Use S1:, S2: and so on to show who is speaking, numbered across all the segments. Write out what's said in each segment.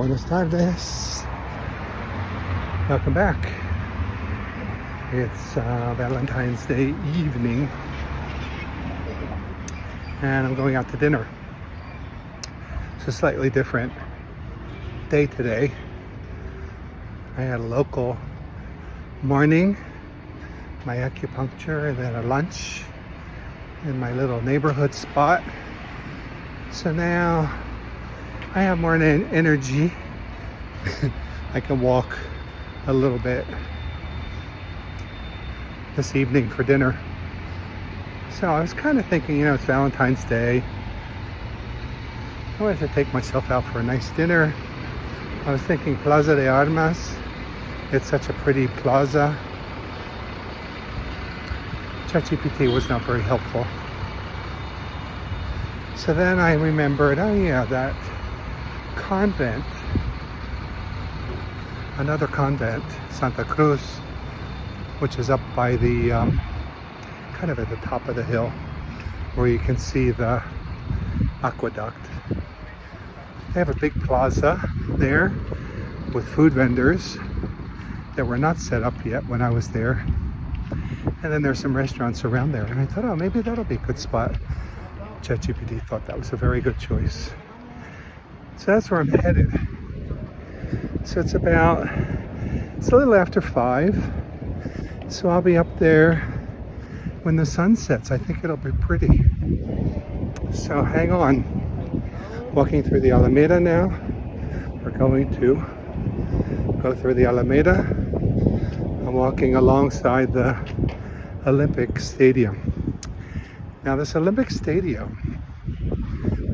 S1: Buenas tardes. Welcome back. It's Valentine's Day evening, and I'm going out to dinner. It's a slightly different day today. I had a local morning, my acupuncture, and then a lunch in my little neighborhood spot. So now I have more energy. I can walk a little bit this evening for dinner. So I was kind of thinking, it's Valentine's Day. I wanted to take myself out for a nice dinner. I was thinking Plaza de Armas. It's such a pretty plaza. ChatGPT was not very helpful. So then I remembered, that convent, another convent, Santa Cruz, which is up by the, kind of at the top of the hill, where you can see the aqueduct. They have a big plaza there with food vendors that were not set up yet when I was there. And then there's some restaurants around there. And I thought, maybe that'll be a good spot. ChatGPT thought that was a very good choice. So that's where I'm headed. So it's a little after 5. So I'll be up there when the sun sets. I think it'll be pretty. So hang on. Walking through the Alameda now. We're going to go through the Alameda. I'm walking alongside the Olympic Stadium. Now this Olympic Stadium,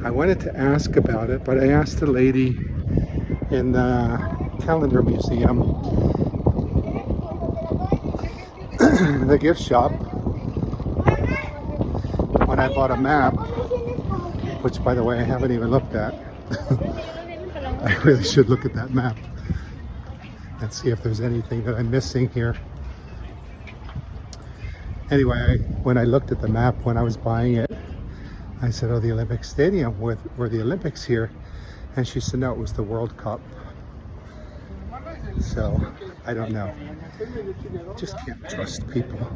S1: I wanted to ask about it, but I asked a lady in the calendar museum, the gift shop, when I bought a map, which by the way I haven't even looked at. I really should look at that map and see if there's anything that I'm missing here. Anyway, when I looked at the map when I was buying it, I said, the Olympic Stadium, were the Olympics here? And she said, no, it was the World Cup. So, I don't know. Just can't trust people.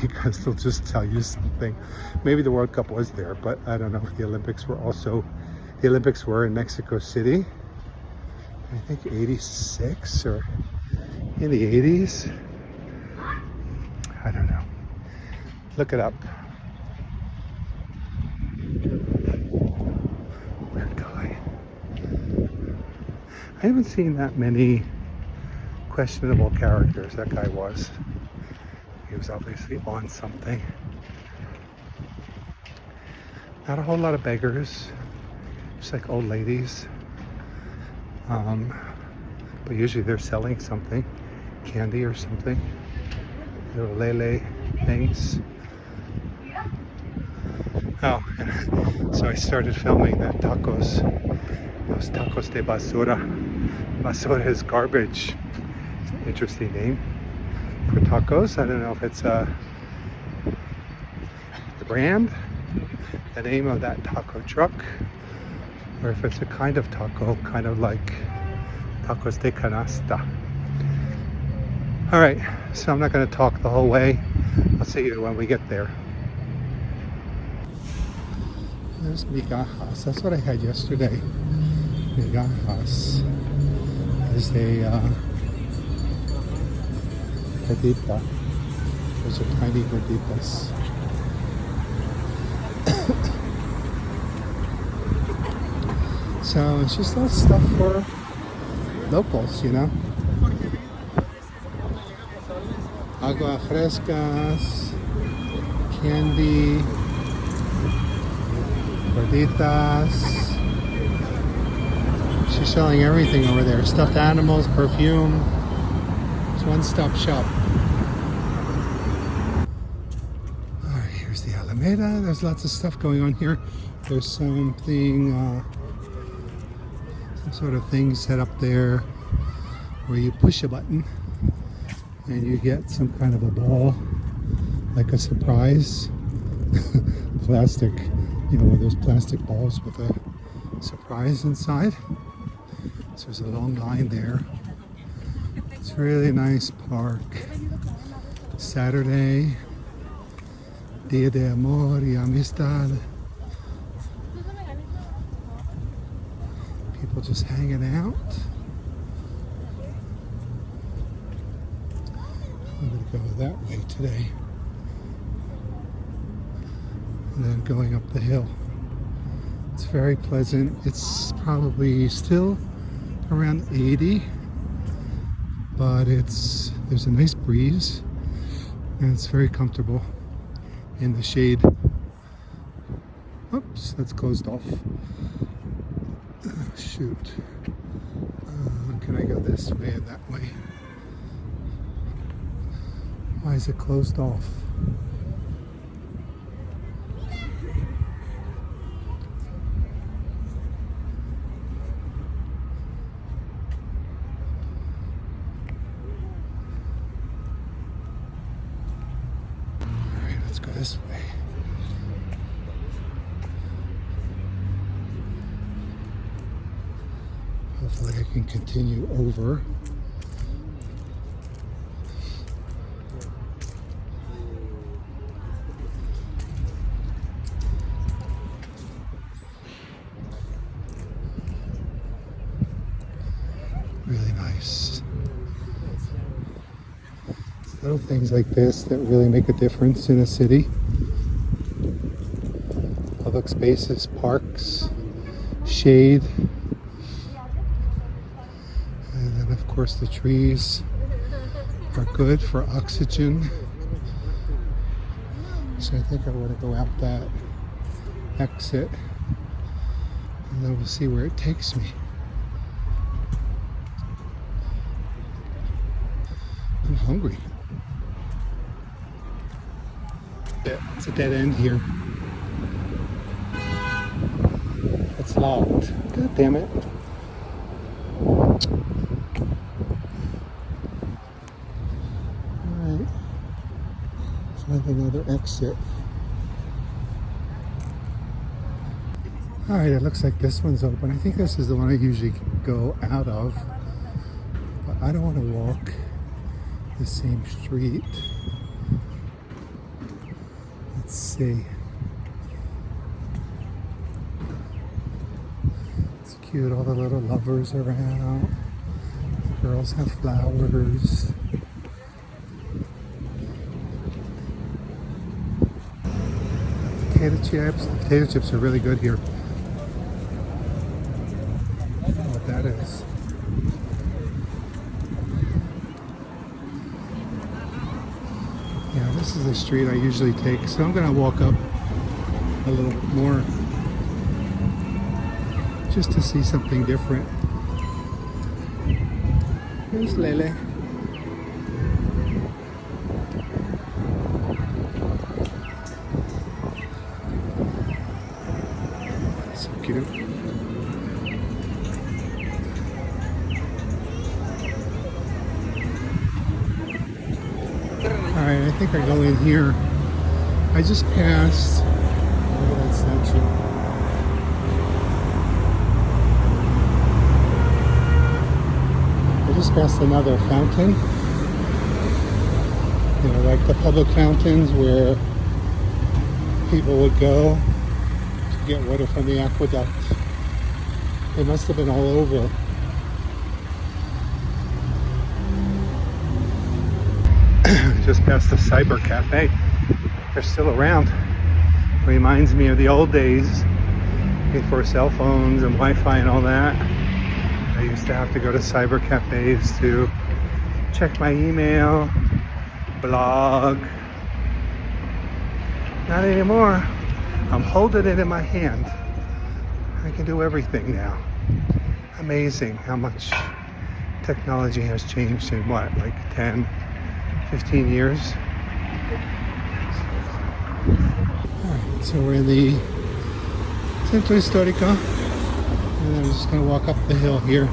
S1: Because they'll just tell you something. Maybe the World Cup was there, but I don't know if the Olympics were in Mexico City. I think 86 or in the 80s. I don't know. Look it up. Weird guy. I haven't seen that many questionable characters. That guy was. He was obviously on something. Not a whole lot of beggars. Just like old ladies. But usually they're selling something. Candy or something. Little lele things. So I started filming that those tacos de basura. Basura is garbage. It's an interesting name for tacos. I don't know if it's the brand, the name of that taco truck, or if it's a kind of taco, kind of like tacos de canasta. All right, so I'm not going to talk the whole way. I'll see you when we get there. There's migajas. That's what I had yesterday. Migajas is a gordita. Those are tiny gorditas. So it's just all stuff for locals, Agua frescas, candy, gorditas. She's selling everything over there. Stuffed animals, perfume. It's one-stop shop. Alright, here's the Alameda. There's lots of stuff going on here. There's something, some sort of thing set up there where you push a button and you get some kind of a ball, like a surprise. Plastic, one of those plastic balls with a surprise inside. So there's a long line there. It's a really nice park. Saturday, Dia de Amor y Amistad. People just hanging out. I'm going to go that way today. And then going up the hill. It's very pleasant. It's probably still around 80, but there's a nice breeze and it's very comfortable in the shade. Oops, that's closed off. Shoot. Can I go this way and that way? Why is it closed off? Let's go this way. Hopefully I can continue over. Really nice. Little things like this that really make a difference in a city. Public spaces, parks, shade, and then of course the trees are good for oxygen. So I think I want to go out that exit and then we'll see where it takes me. I'm hungry. It's a dead end here. It's locked. God damn it. Alright. Find another exit. Alright, it looks like this one's open. I think this is the one I usually go out of. But I don't want to walk the same street. Let's see. It's cute, all the little lovers around. The girls have flowers. Potato chips. The potato chips are really good here. I don't know what that is. Yeah, this is the street I usually take, so I'm gonna walk up a little more just to see something different. Here's Lele. So cute. Alright, I think I go in here. I just passed that statue. I just passed another fountain. You know, like the public fountains where people would go to get water from the aqueduct. They must have been all over. Just past the Cyber Cafe. They're still around. Reminds me of the old days before cell phones and Wi-Fi and all that. I used to have to go to cyber cafes to check my email, blog. Not anymore. I'm holding it in my hand. I can do everything now. Amazing how much technology has changed in what, like 10, 15 years. Alright, so we're in the Centro Histórico, and I'm just going to walk up the hill here.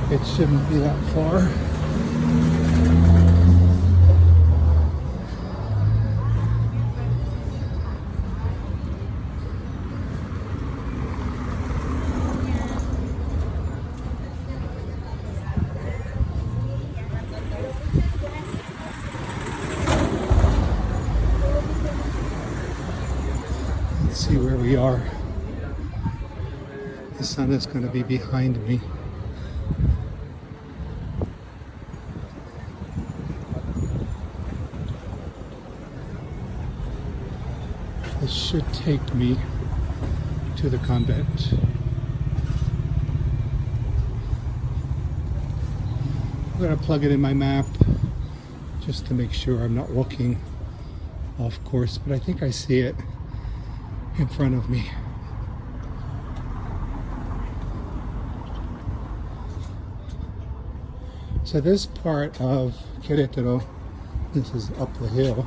S1: It shouldn't be that far. we are. The sun is going to be behind me. This should take me to the convent. I'm going to plug it in my map just to make sure I'm not walking off course, but I think I see it in front of me. So this part of Querétaro, this is up the hill.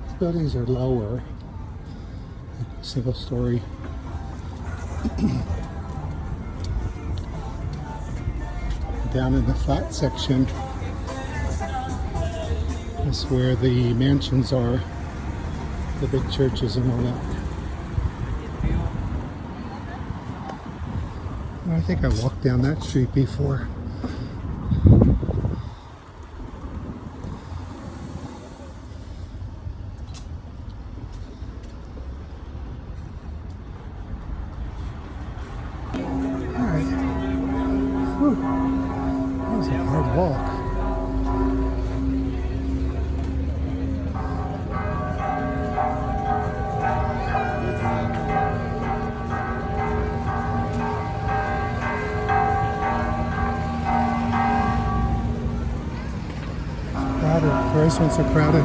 S1: The buildings are lower, single story. Down in the flat section is where the mansions are, the big churches and all that. I think I walked down that street before. That was a hard walk. Crowded. The restaurants are crowded.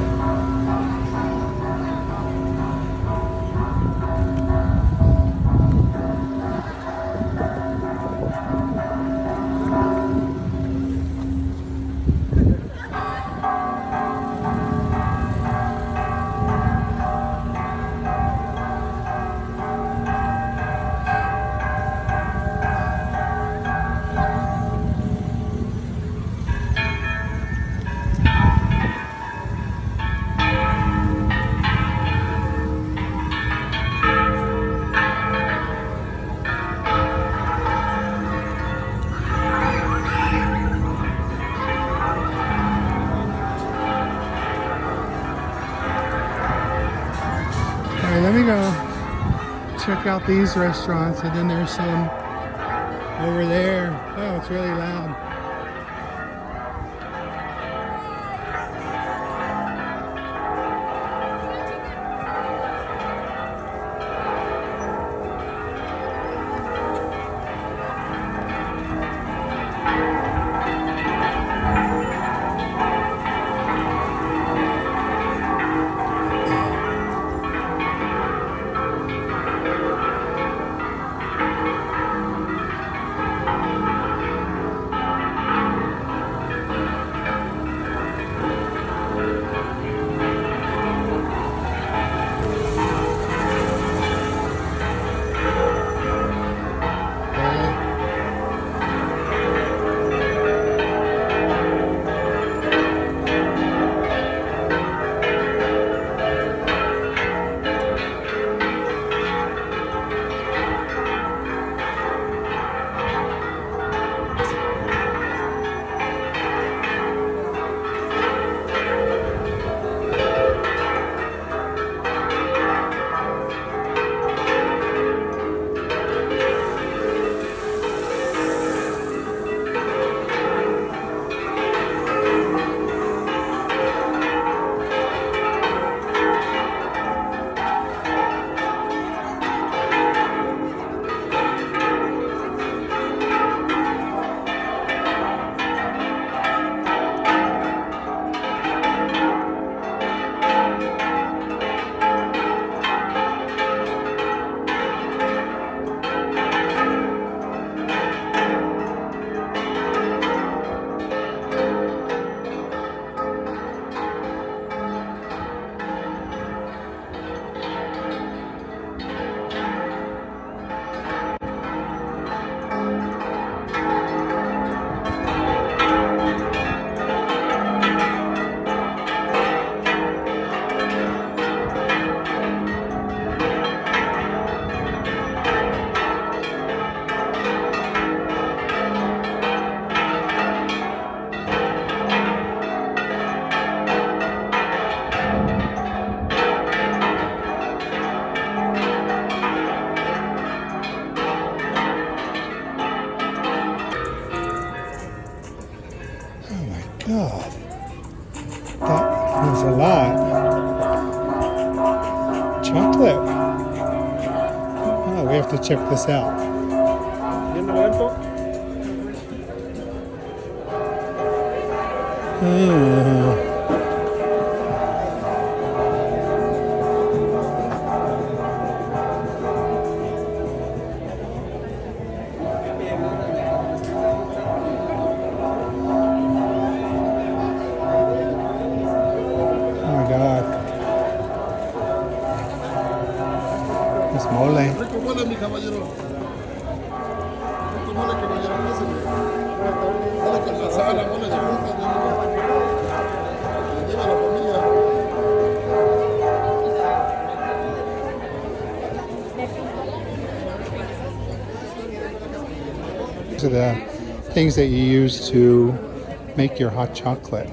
S1: Let me go check out these restaurants, and then there's some over there. Oh, it's really loud. God. That was a lot. Chocolate. Oh, we have to check this out. Oh. It's mole. These are the things that you use to make your hot chocolate,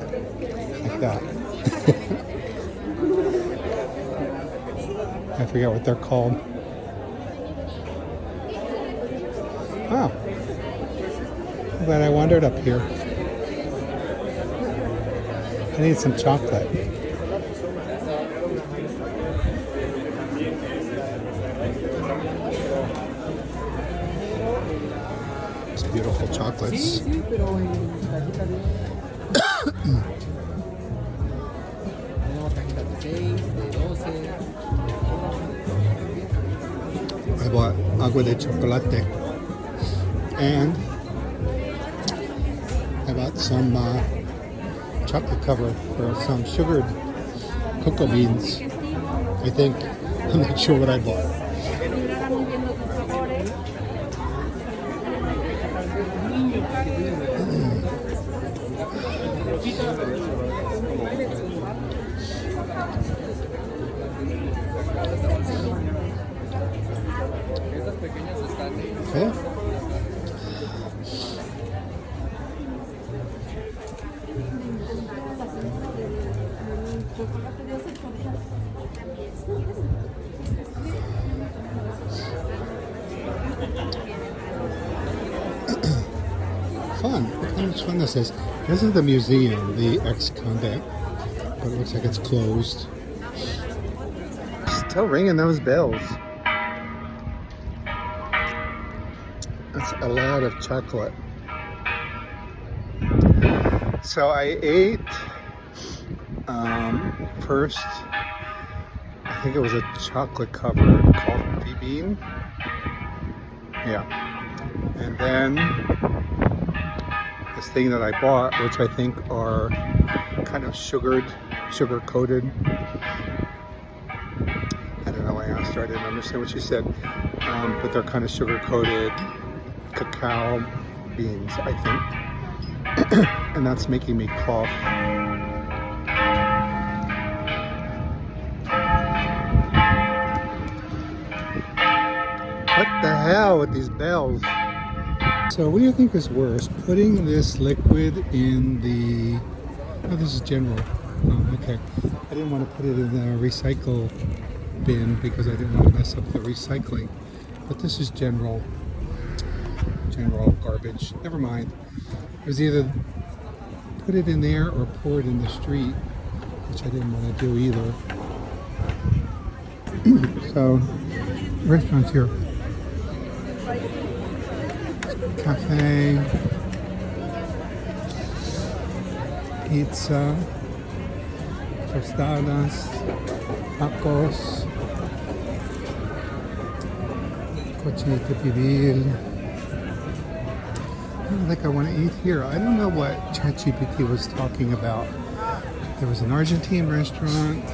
S1: like that. I forget what they're called. Oh, I'm glad I wandered up here. I need some chocolate. It's beautiful chocolates. I bought agua de chocolate, and I bought some chocolate cover for some sugared cocoa beans. I think. I'm not sure what I bought. Okay. Fun. Look how much fun this is. This is the museum, the ex-convent, but it looks like it's closed. Still ringing those bells. That's a lot of chocolate. So I ate first, I think it was a chocolate covered coffee bean. Yeah. And then this thing that I bought, which I think are kind of sugar coated. I don't know, I asked her, I didn't understand what she said. But they're kind of sugar coated cacao beans, I think. And that's making me cough. What the hell with these bells? So what do you think is worse? Putting this liquid in the... Oh, this is general. Oh, okay. I didn't want to put it in the recycle bin because I didn't want to mess up the recycling. But this is general garbage. Never mind. It was either put it in there or pour it in the street, which I didn't want to do either. So, restaurants here. Cafe, pizza, tostadas, tacos, cochinita pibil. I don't think I want to eat here. I don't know what ChatGPT was talking about. There was an Argentine restaurant.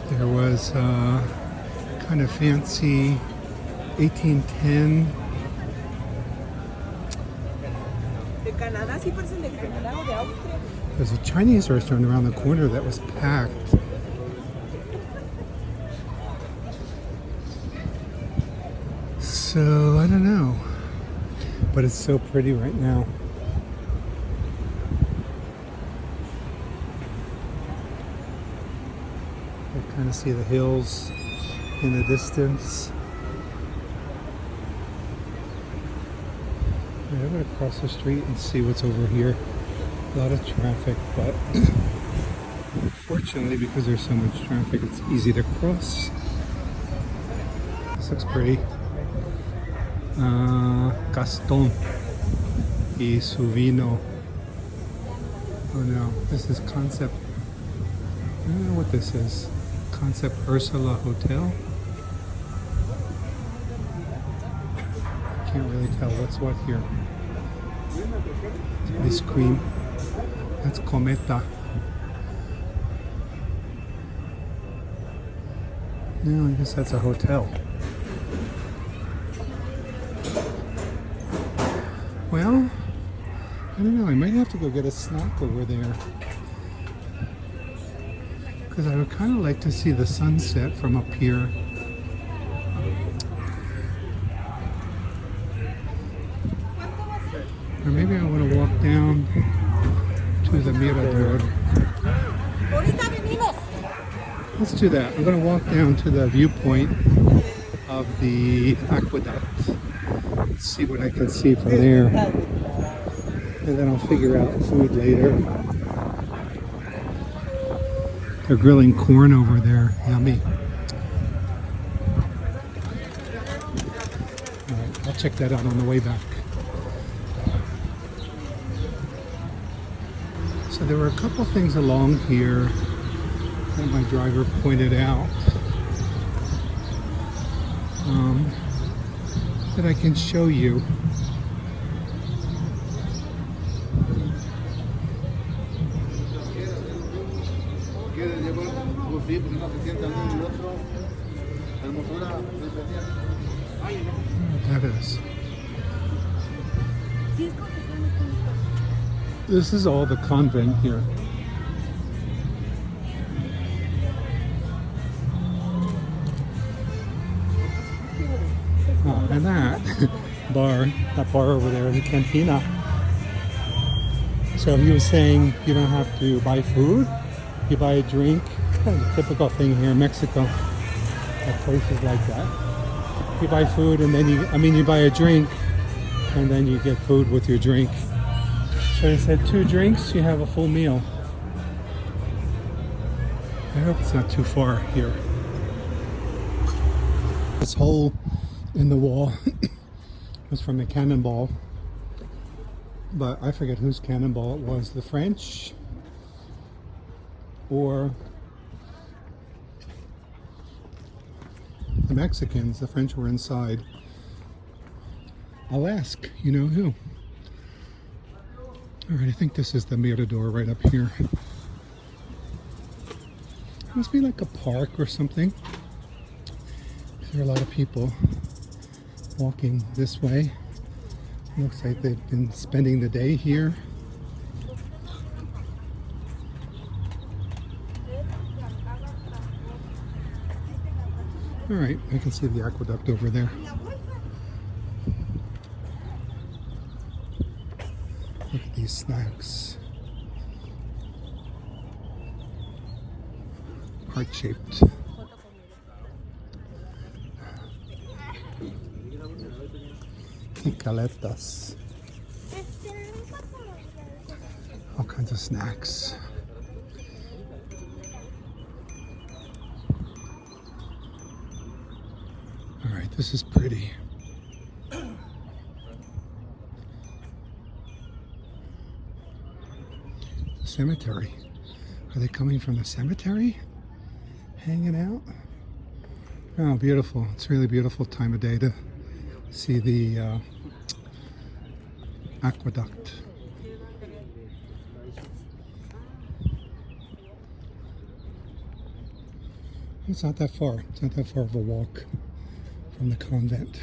S1: There was kind of fancy 1810. There's a Chinese restaurant around the corner that was packed. So, I don't know. But it's so pretty right now. I kind of see the hills in the distance. I'm gonna cross the street and see what's over here. A lot of traffic, but fortunately, because there's so much traffic, it's easy to cross. This looks pretty. Gaston y su vino. Oh no, this is Concept. I don't know what this is. Concept Ursula Hotel. Can't really tell what's what here. Ice cream. That's Cometa. No, I guess that's a hotel. Well, I don't know. I might have to go get a snack over there. Because I would kind of like to see the sunset from up here. Or maybe I want to walk down to the Mirador. Let's do that. I'm going to walk down to the viewpoint of the aqueduct. Let's see what I can see from there. And then I'll figure out food later. They're grilling corn over there. Yummy. Alright, I'll check that out on the way back. So there were a couple things along here that my driver pointed out that I can show you. That is. This is all the convent here. Oh, and that bar over there, the cantina. So he was saying you don't have to buy food, you buy a drink. Kind of a typical thing here in Mexico at places like that. You buy food and then you buy a drink and then you get food with your drink. So he said 2 drinks, you have a full meal. I hope it's not too far here. This hole in the wall was from a cannonball, but I forget whose cannonball it was, the French or the Mexicans. The French were inside. I'll ask, you know who. Alright, I think this is the Mirador right up here. It must be like a park or something. There are a lot of people walking this way. Looks like they've been spending the day here. Alright, I can see the aqueduct over there. Look at these snacks. Heart-shaped. Caletas. All kinds of snacks. All right, this is pretty. Cemetery. Are they coming from the cemetery? Hanging out? Oh, beautiful. It's a really beautiful time of day to see the aqueduct. It's not that far. It's not that far of a walk from the convent.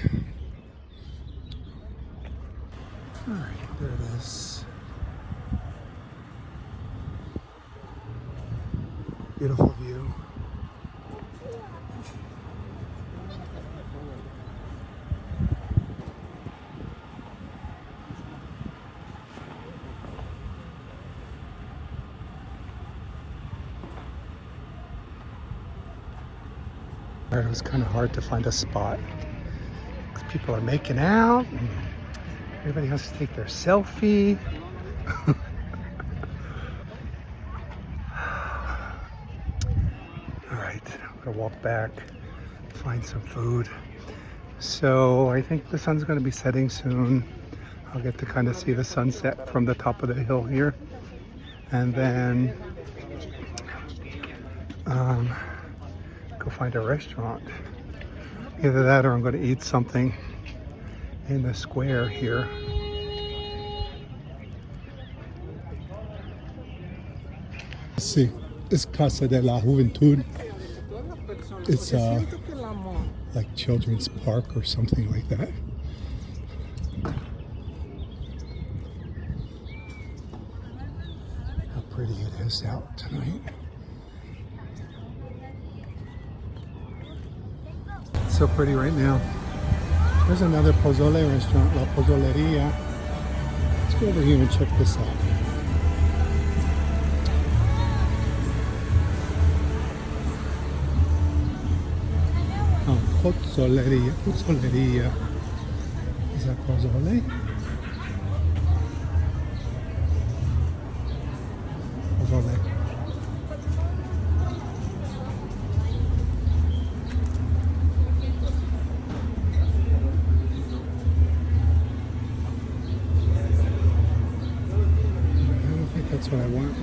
S1: All right, there it is. Beautiful view. It was kind of hard to find a spot because people are making out and Everybody has to take their selfie. All right, I'm gonna walk back, find some food. So I think the sun's gonna be setting soon. I'll get to kind of see the sunset from the top of the hill here. And then go find a restaurant. Either that or I'm going to eat something in the square here. Sí, es Casa de la Juventud. It's like children's park or something like that. How pretty it is out tonight. So pretty right now. There's another pozole restaurant, La Pozoleria. Let's go over here and check this out. Oh, Pozoleria. Pozoleria. Is that pozole? Pozole. That's what I want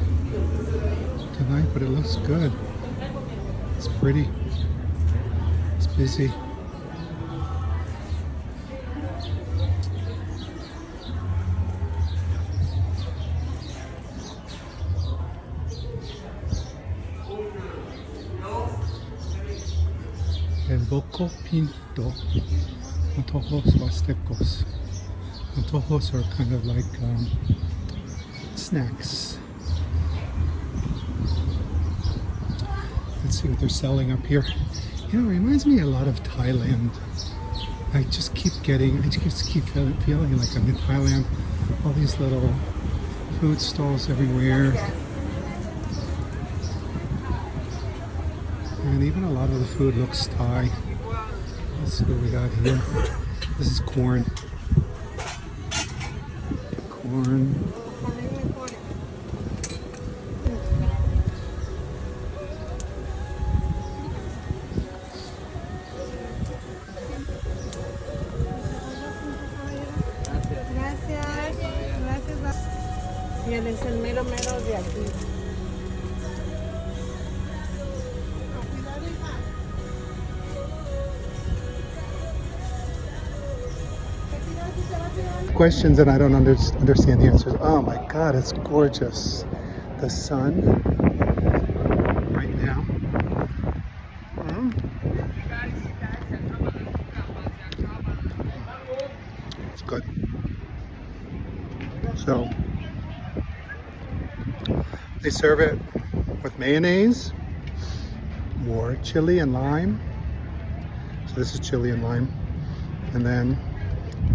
S1: tonight, but it looks good. It's pretty. It's busy. El boco pinto. Antojos huastecos. Antojos are kind of like snacks. Let's see what they're selling up here. You know, it reminds me a lot of Thailand. I just keep feeling like I'm in Thailand. All these little food stalls everywhere. And even a lot of the food looks Thai. Let's see what we got here. This is corn. Corn.
S2: Y él es el mero mero de aquí.
S1: Questions and I don't understand the answers. Oh my God, it's gorgeous. The sun right now. It's good. So they serve it with mayonnaise or chili and lime. So this is chili and lime. And then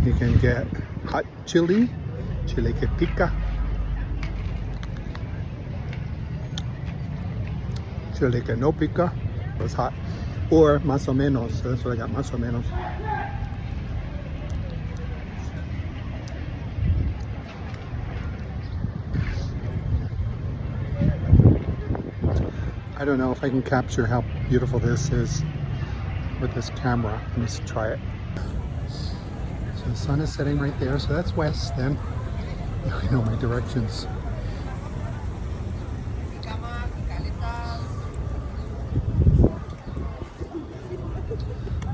S1: you can get hot chili, chile que pica, chile que no pica, it's hot, or más o menos. So that's what I got, más o menos. I don't know if I can capture how beautiful this is with this camera. Let me just try it. So the sun is setting right there, so that's west then. I know my directions.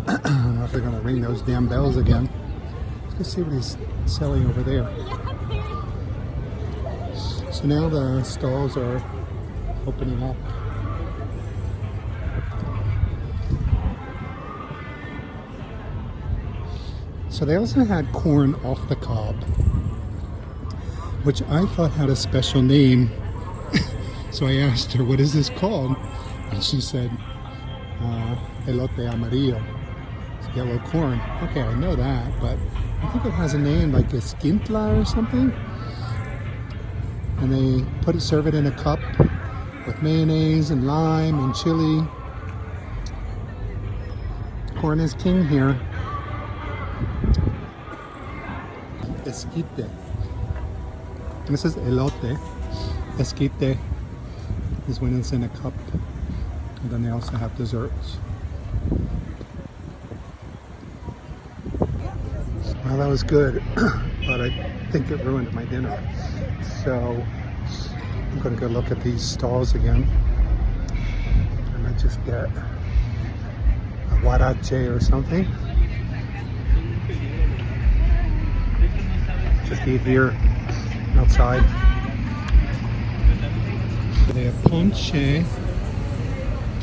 S1: I don't know if they're gonna ring those damn bells again. Let's see what he's selling over there. So now the stalls are opening up. So they also had corn off the cob, which I thought had a special name. So I asked her, what is this called? And she said, Elote amarillo. It's yellow corn. Okay, I know that, but I think it has a name like esquintla or something. And they serve it in a cup with mayonnaise and lime and chili. Corn is king here. esquite. And this is elote. Esquite is when it's in a cup. And then they also have desserts. Well, that was good, but I think it ruined my dinner. So I'm gonna go look at these stalls again. I might just get a huarache or something. Just eat here, outside. They have ponche,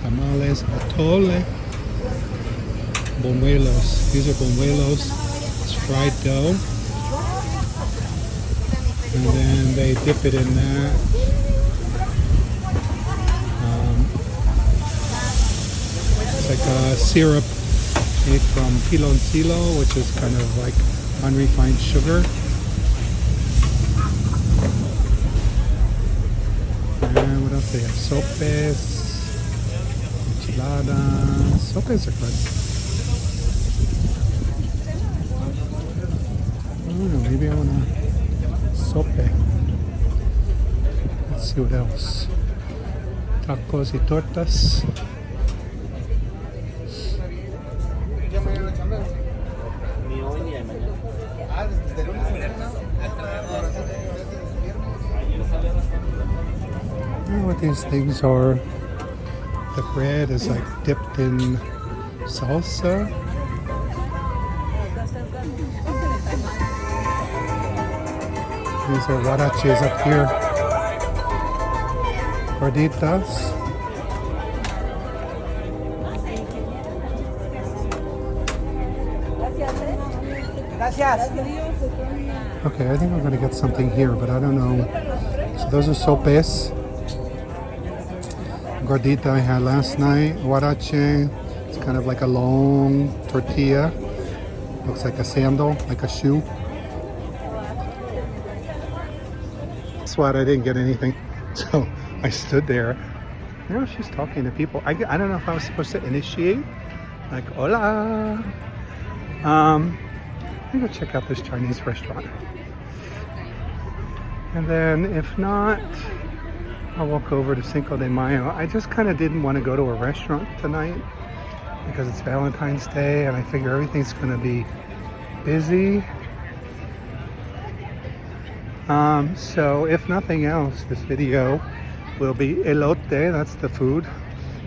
S1: tamales, atole, buñuelos. These are buñuelos. It's fried dough. And then they dip it in that. It's like a syrup made from piloncillo, which is kind of like unrefined sugar. And what else they have? Sopes, enchiladas. Sopes are good. I don't know, maybe I want a sope. Let's see what else. Tacos y tortas. I don't know what these things are. The bread is like dipped in salsa. These are huaraches up here. Gorditas. Okay, I think I'm gonna get something here, but I don't know. So those are sopes. Gordita I had last night. Huarache. It's kind of like a long tortilla. Looks like a sandal, like a shoe. That's why I didn't get anything. So I stood there. You know, she's talking to people. I don't know if I was supposed to initiate. Like, hola. I'm gonna check out this Chinese restaurant. And then if not, I'll walk over to Cinco de Mayo. I just kind of didn't want to go to a restaurant tonight because it's Valentine's Day and I figure everything's gonna be busy. So if nothing else, this video will be elote. That's the food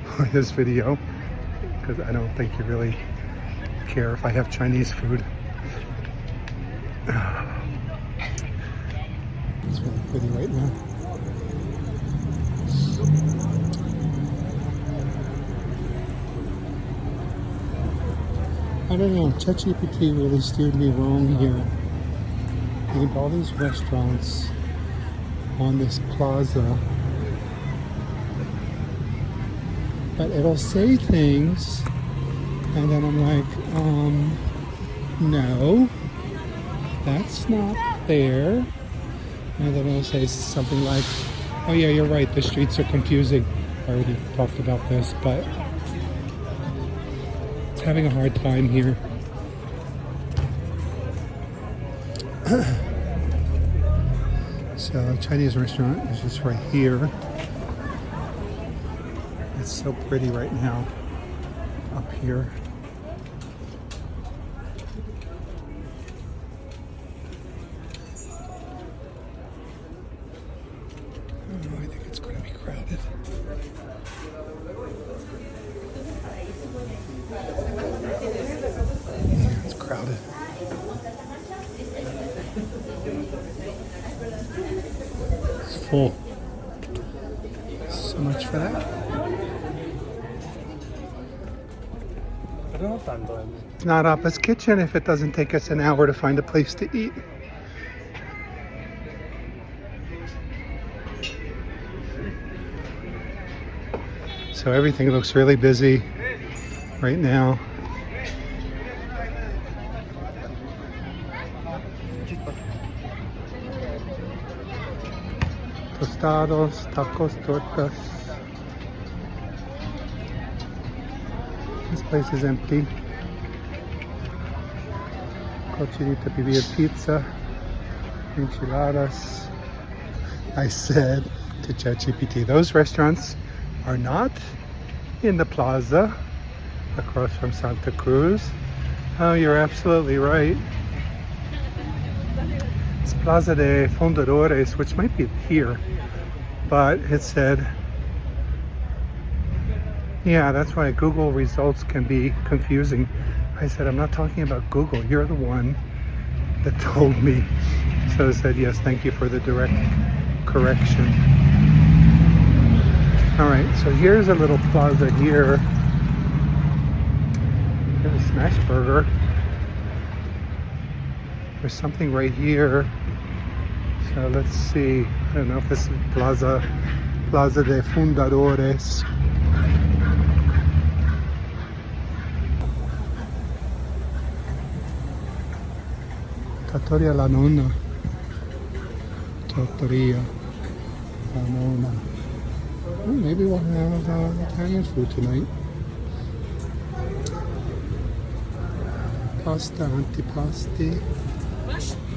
S1: for this video because I don't think you really care if I have Chinese food. It's really pretty right now. I don't know, ChatGPT really steered me wrong here. They have all these restaurants on this plaza, but it'll say things and then I'm like, no, that's not there. And then it'll say something like, oh yeah, you're right, the streets are confusing. I already talked about this, but it's having a hard time here. So Chinese restaurant is just right here. It's so pretty right now up here. Oh, I think it's going to be crowded. Yeah, it's crowded. It's full. So much for that. It's not Appa's Kitchen if it doesn't take us an hour to find a place to eat. So everything looks really busy right now. Tostados, tacos, tortas. This place is empty. Cochinita pibil pizza. enchiladas. I said to ChatGPT, those restaurants are not in the plaza across from Santa Cruz. Oh, you're absolutely right. It's Plaza de Fundadores, which might be here, but it said, yeah, that's why Google results can be confusing. I said, I'm not talking about Google. You're the one that told me. So I said, yes, thank you for the direct correction. All right, so here's a little plaza here. Here's a smash burger. There's something right here. So let's see. I don't know if this is Plaza de Fundadores. Trattoria La Nonna. Trattoria La Nonna. Oh, maybe we'll have Italian food tonight. Pasta, antipasti,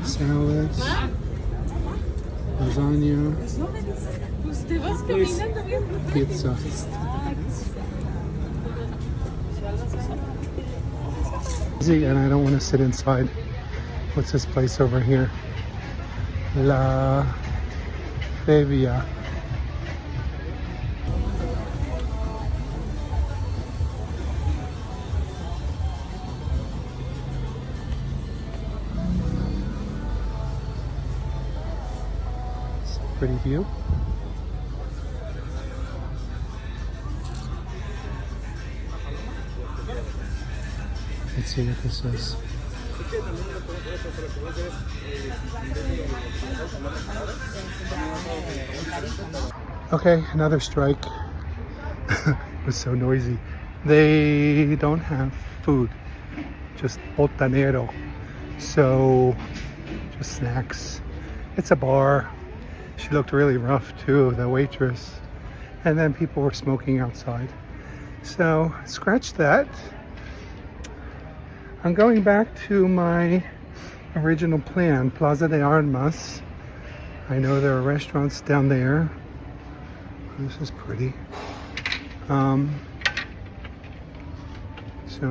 S1: salads, lasagna, pizza. And I don't want to sit inside. What's this place over here? La Previa. It's a pretty view. Let's see what this is. Okay, another strike. It was so noisy. They don't have food, just botanero. So, just snacks. It's a bar. She looked really rough too, the waitress. And then people were smoking outside. So, scratch that. I'm going back to my original plan, Plaza de Armas. I know there are restaurants down there. This is pretty. So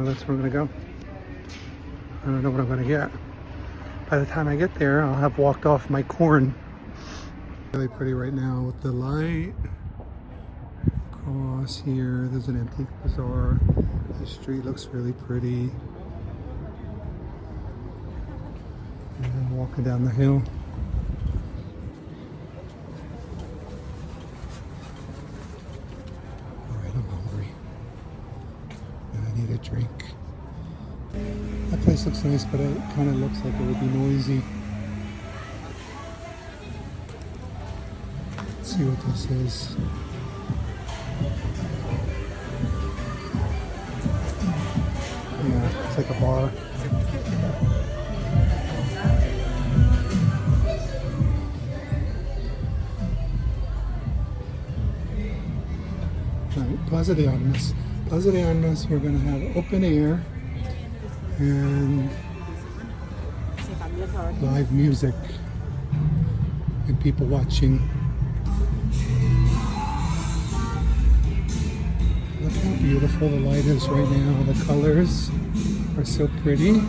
S1: that's where I'm gonna go. I don't know what I'm gonna get. By the time I get there, I'll have walked off my corn. Really pretty right now with the light. Across here, there's an antique bazaar. The street looks really pretty. And walking down the hill. Alright, I'm hungry. And I need a drink. That place looks nice, but it kind of looks like it would be noisy. Let's see what this is. Yeah, it's like a bar. Plaza de Armas. Plaza de Armas, we're going to have open air and live music and people watching. Look how beautiful the light is right now. The colors are so pretty.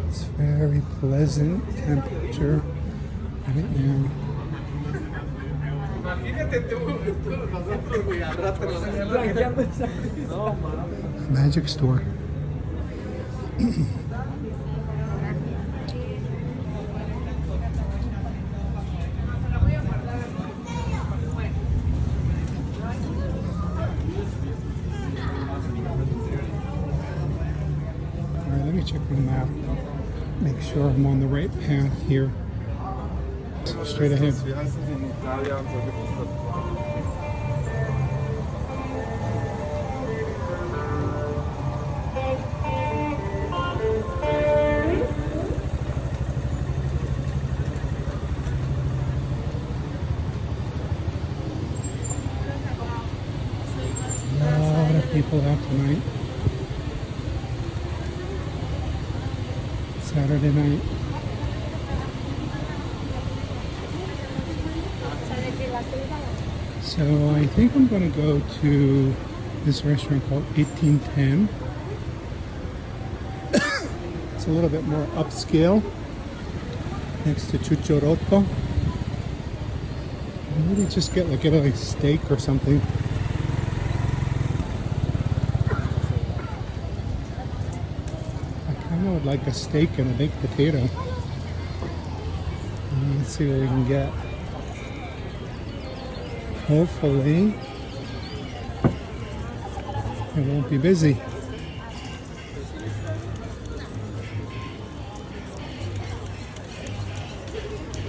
S1: It's very pleasant temperature right now. Magic store. Alright, let me check my map. Make sure I'm on the right path here. Straight ahead. A lot of people out tonight. Saturday night. So I think I'm going to go to this restaurant called 1810. It's a little bit more upscale, next to Chuchoroto. Maybe just get like a steak or something. I kind of would like a steak and a baked potato. Let's see what we can get. Hopefully, it won't be busy.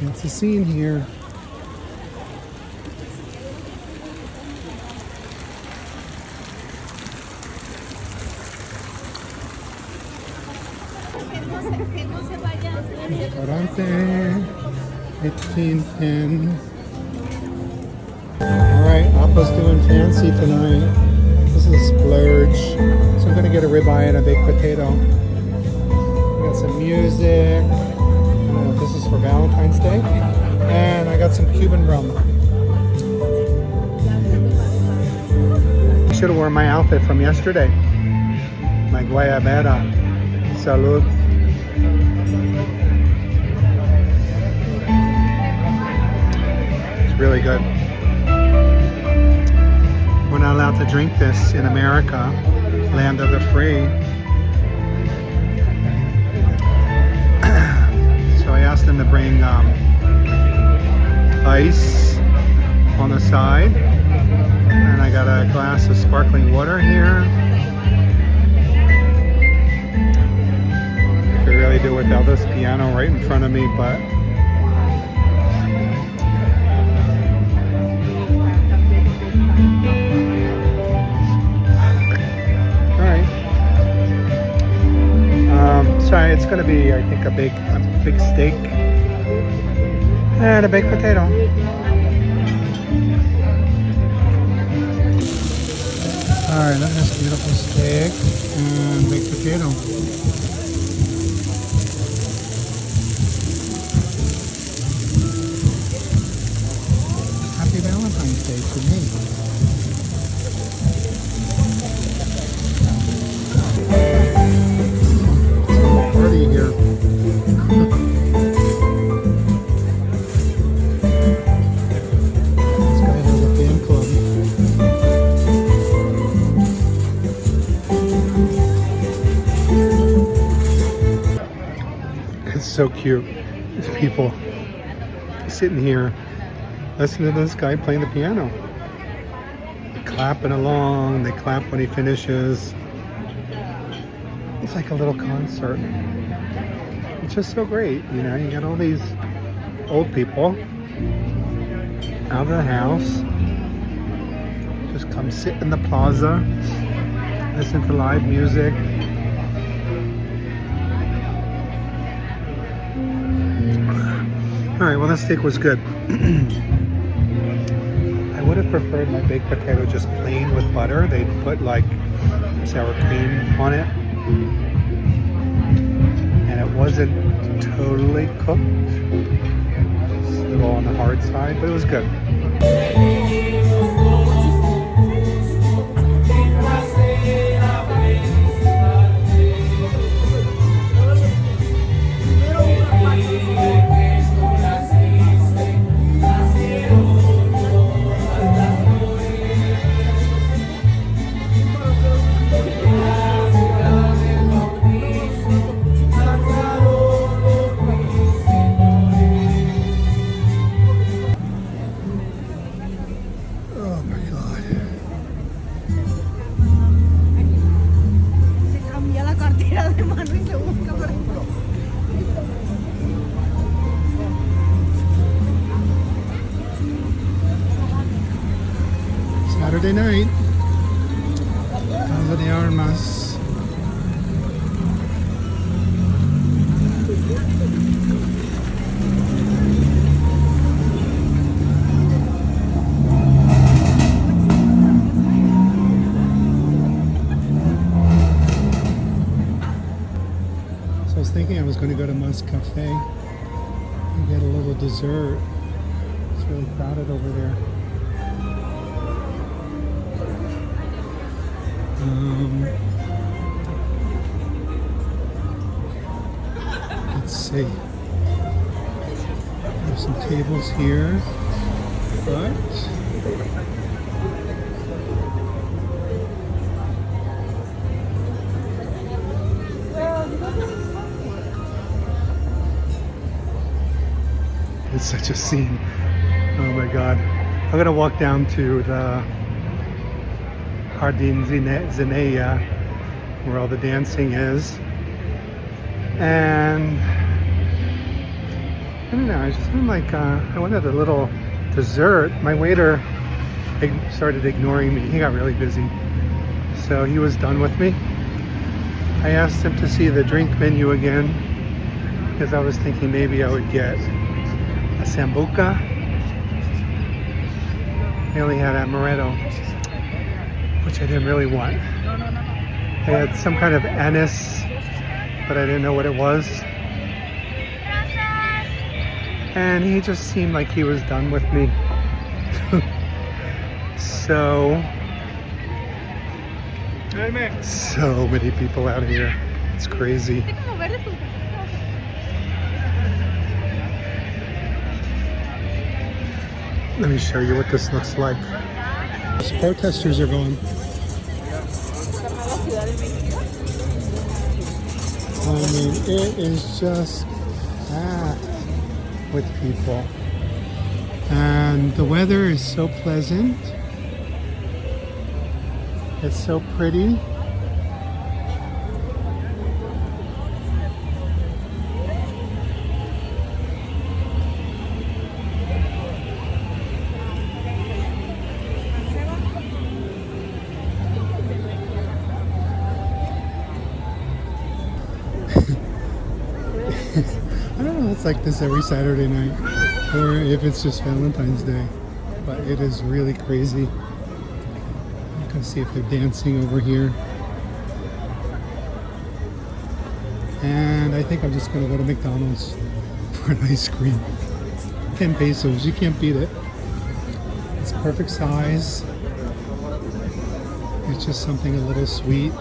S1: It's a scene here. Restaurante 1810. Alright, Appa's doing fancy tonight. This is a splurge. So I'm gonna get a ribeye and a baked potato. We got some music. I don't know if this is for Valentine's Day. And I got some Cuban rum. I should have worn my outfit from yesterday. My guayabera. Salud. It's really good. We're not allowed to drink this in America, land of the free. So I asked them to bring ice on the side. And I got a glass of sparkling water here. I could really do without this piano right in front of me, but so it's going to be, I think, a big steak and a baked potato. All right, look at this beautiful steak and baked potato. Happy Valentine's Day to me. Party here. This guy has a fan club. It's so cute. There's people sitting here listening to this guy playing the piano. They're clapping along. They clap when he finishes. It's like a little concert. It's just so great, you know. You got all these old people out of the house, just come sit in the plaza, listen to live music. All right, well, that steak was good. I would have preferred my baked potato just plain with butter. They put like sour cream on it. And it wasn't totally cooked. Just a little on the hard side, but it was good. Saturday night. Plaza de Armas. So I was thinking I was going to go to Mas Cafe and get a little dessert. It's really crowded over there. Let's see. There's some tables here, but it's such a scene. Oh my God. I'm gonna walk down to the Jardín Zinea, where all the dancing is. And I don't know, I wanted a little dessert. My waiter started ignoring me. He got really busy. So he was done with me. I asked him to see the drink menu again, because I was thinking maybe I would get a sambuca. They only had amaretto, which I didn't really want. They had some kind of anise, but I didn't know what it was. And he just seemed like he was done with me. So many people out here. It's crazy. Let me show you what this looks like. Those protesters are going. I mean, it is just packed with people. And the weather is so pleasant. It's so pretty. I don't know if it's like this every Saturday night or if it's just Valentine's Day, but it is really crazy. I'm gonna see if they're dancing over here. And I think I'm just gonna go to McDonald's for an ice cream. 10 pesos, you can't beat it. It's perfect size. It's just something a little sweet.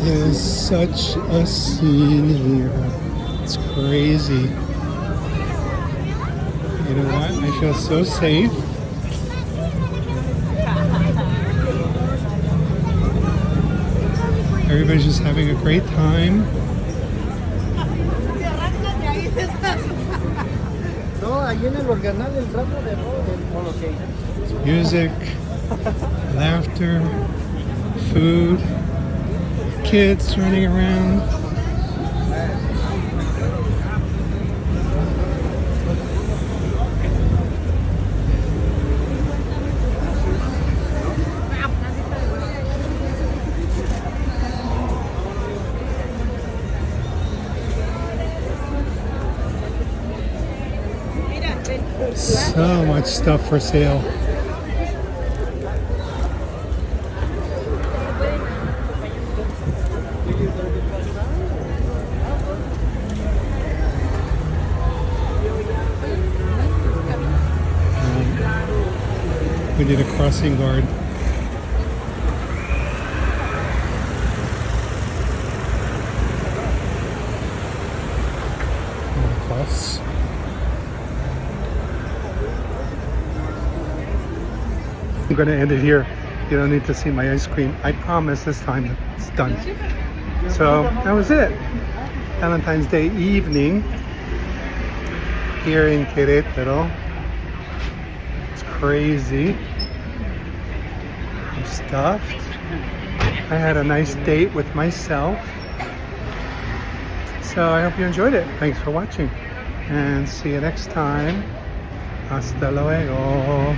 S1: is such a scene here. It's crazy. You know what? I feel so safe. Everybody's just having a great time. Music, laughter, food, kids running around. So much stuff for sale. We need a crossing guard. Cross. I'm going to end it here. You don't need to see my ice cream. I promise this time it's done. So that was it. Valentine's Day evening here in Querétaro. It's crazy. I'm stuffed. I had a nice date with myself. So I hope you enjoyed it. Thanks for watching. And see you next time. Hasta luego.